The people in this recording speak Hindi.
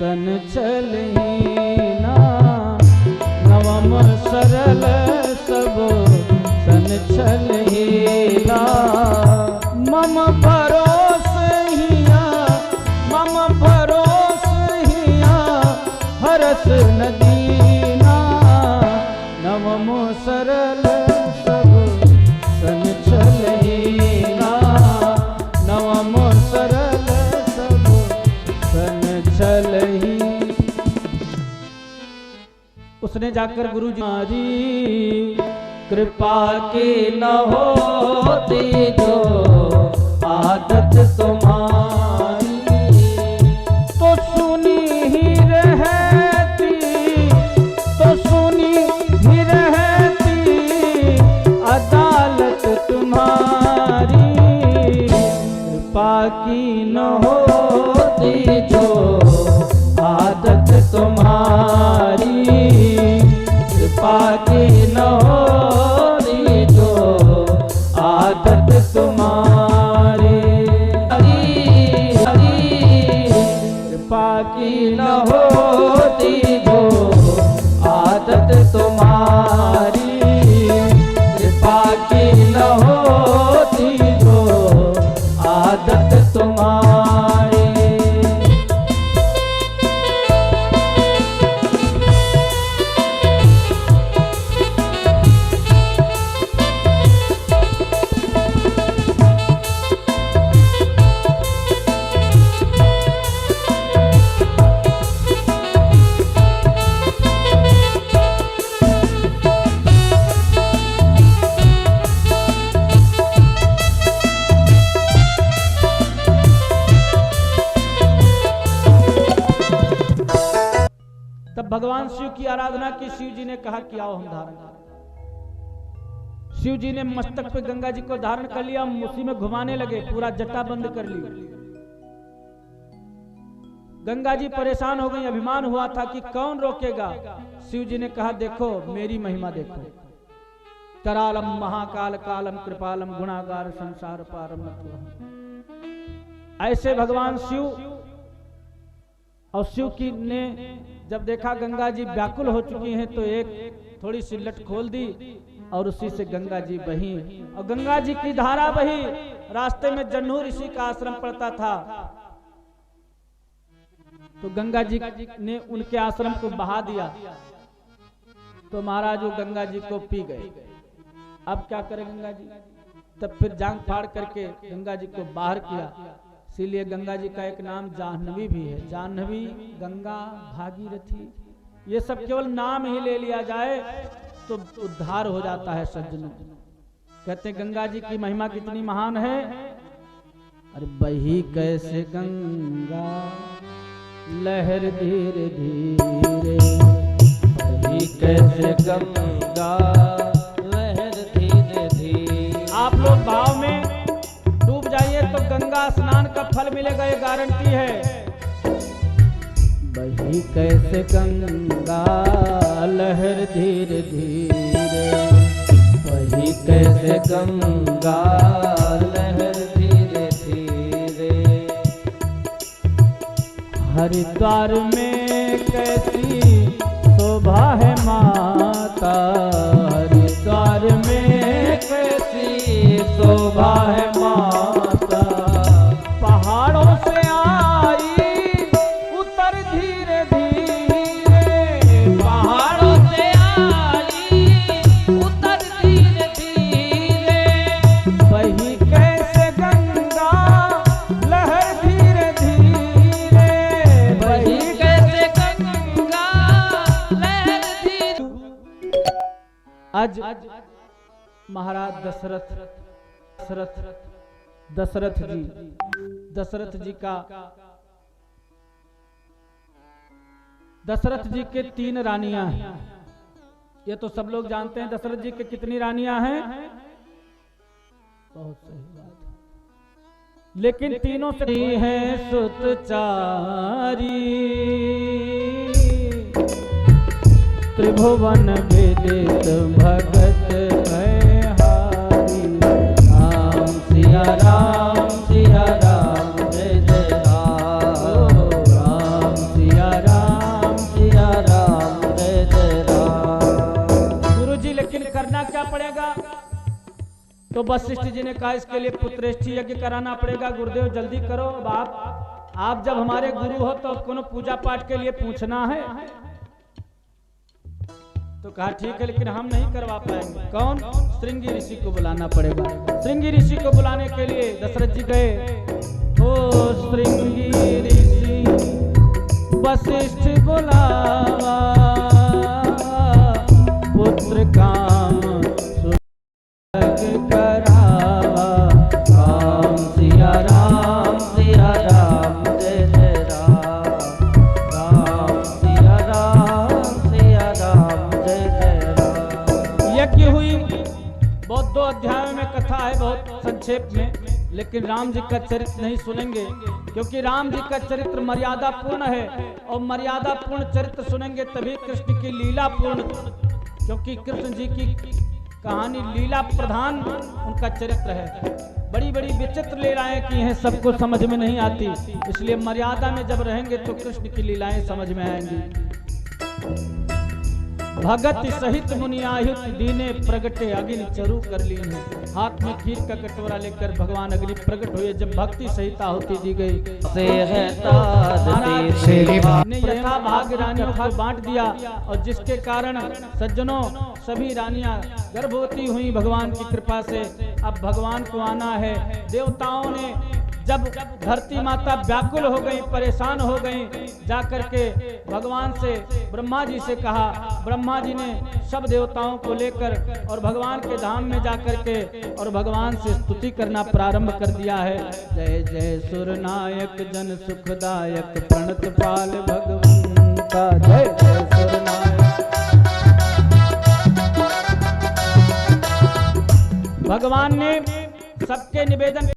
सन चलहीना नवम सरल सब सन चलहीना मम भरोस हिया हरस नदीना नवम सरल सब सन चलहीना नवम सरल सब सन चलही। उसने जाकर गुरु जी हमारी कृपा की न होती जो आदत तुम्हारी तो सुनी ही रहती अदालत तुम्हारी कृपा की न होती जो आदत तुम्हारी कृपा की न होती जो आदत तुम्हारी कृपा की न होती जो आदत तुम्हारी कृपा की न होती जो आदत तुम्हारी। भगवान शिव की आराधना की। शिव जी ने कहा कि आओ हम धारण करें। शिव जी ने मस्तक पे गंगा जी को धारण कर लिया, उसी में घुमाने लगे, पूरा जट्टा बंद कर ली। गंगा जी परेशान हो गई, अभिमान हुआ था कि कौन रोकेगा। शिव जी ने कहा देखो मेरी महिमा देखो, करालम महाकाल कालम कृपालम गुणागार संसार पारम। ऐसे भगवान शिव। और शिव की ने जब देखा गंगा जी व्याकुल हो चुकी हैं तो एक थोड़ी सी लट खोल दी और उसी से गंगा जी बही। और गंगा जी की धारा बही। रास्ते में जन्नू ऋषि का आश्रम पड़ता था, तो गंगा जी ने उनके आश्रम को बहा दिया। तो महाराज वो गंगा जी को पी गए। अब क्या करे गंगा जी? तब फिर जांग फाड़ करके गंगा जी को बाहर किया। इसीलिए गंगा जी का एक नाम जाह्नवी भी है। जाह्नवी, गंगा, भागीरथी, ये सब केवल नाम ही ले लिया जाए तो उद्धार हो जाता है सज्जनों। कहते हैं गंगा जी की महिमा कितनी महान है। अरे बही कैसे गंगा लहर धीरे धीरे, बही कैसे गंगा लहर धीरे धीरे। आप लोग भाव में डूब जाइए तो गंगा स्नान का फल मिलेगा, ये गारंटी है। बही कैसे गंगा लहर धीरे धीरे, बही कैसे गंगा लहर धीरे धीरे। हरिद्वार में कैसी शोभा है माता, हरिद्वार में कैसी शोभा है माता। पहाड़ों से आई उतर धीरे धीरे, पहाड़ों से आई उतर धीरे धीरे। बही कैसे गंगा लहर धीरे धीरे, बही कैसे गंगा लहर धीरे। आज महाराज दशरथ जी के 3 रानियां हैं। ये तो सब लोग जानते हैं। दशरथ जी के कितनी रानियां हैं? बहुत सही बात है। लेकिन तीनों से हैं सुतचारी, त्रिभुवन विदित भगत भयहारी। राम सिया राम जय जय राम, राम सिया क्या पड़ेगा? तो वशिष्ठ जी ने कहा इसके लिए पुत्रेष्ठी यज्ञ कराना पड़ेगा। गुरुदेव जल्दी करो, अब आप जब हमारे गुरु हो तो कोनो पूजा पाठ के लिए पूछना है। तो कहा ठीक है, लेकिन हम नहीं करवा पाएंगे। कौन? श्रृंगी ऋषि को बुलाना पड़ेगा। श्रृंगी ऋषि को बुलाने के लिए दशरथ जी गए। ओ श्रृंगी ऋषि वशिष्ठ बुलावा, पुत्र काम करावा। राम सिया राम जय जय राम, राम सिया राम जय जय राम। यज्ञ हुई, बहुत 2 अध्यायों में कथा है, बहुत संक्षेप में, लेकिन राम जी का चरित्र नहीं सुनेंगे क्योंकि राम जी का चरित्र मर्यादा पूर्ण है और मर्यादा पूर्ण चरित्र सुनेंगे तभी कृष्ण की लीला पूर्ण, क्योंकि कृष्ण जी की कहानी लीला प्रधान उनका चरित्र है। बड़ी बड़ी विचित्र लीलाएं की हैं, सबको समझ में नहीं आती, इसलिए मर्यादा में जब रहेंगे तो कृष्ण की लीलाएं समझ में आएंगी। भगत सहित मुनियायुत दीने प्रगटे अग्नि चरु कर लीन। हाथ में खीर का कटोरा लेकर भगवान अग्नि प्रकट हुए। जब भक्ति सहिता होती दी गई ने यथा भाग रानियों को बांट दिया और जिसके कारण सज्जनों सभी रानियां गर्भवती हुई भगवान की कृपा से। अब भगवान को आना है। देवताओं ने जब धरती माता व्याकुल हो गई, परेशान हो गई, जाकर के भगवान से ब्रह्मा जी से कहा। ब्रह्मा जी ने सब देवताओं को लेकर और भगवान के धाम में जाकर के और भगवान से स्तुति करना प्रारंभ कर दिया है। जय जय सुरनायक जन सुखदायक प्रणत पाल भगवंता, जय जय सुरनायक। भगवान ने सबके निवेदन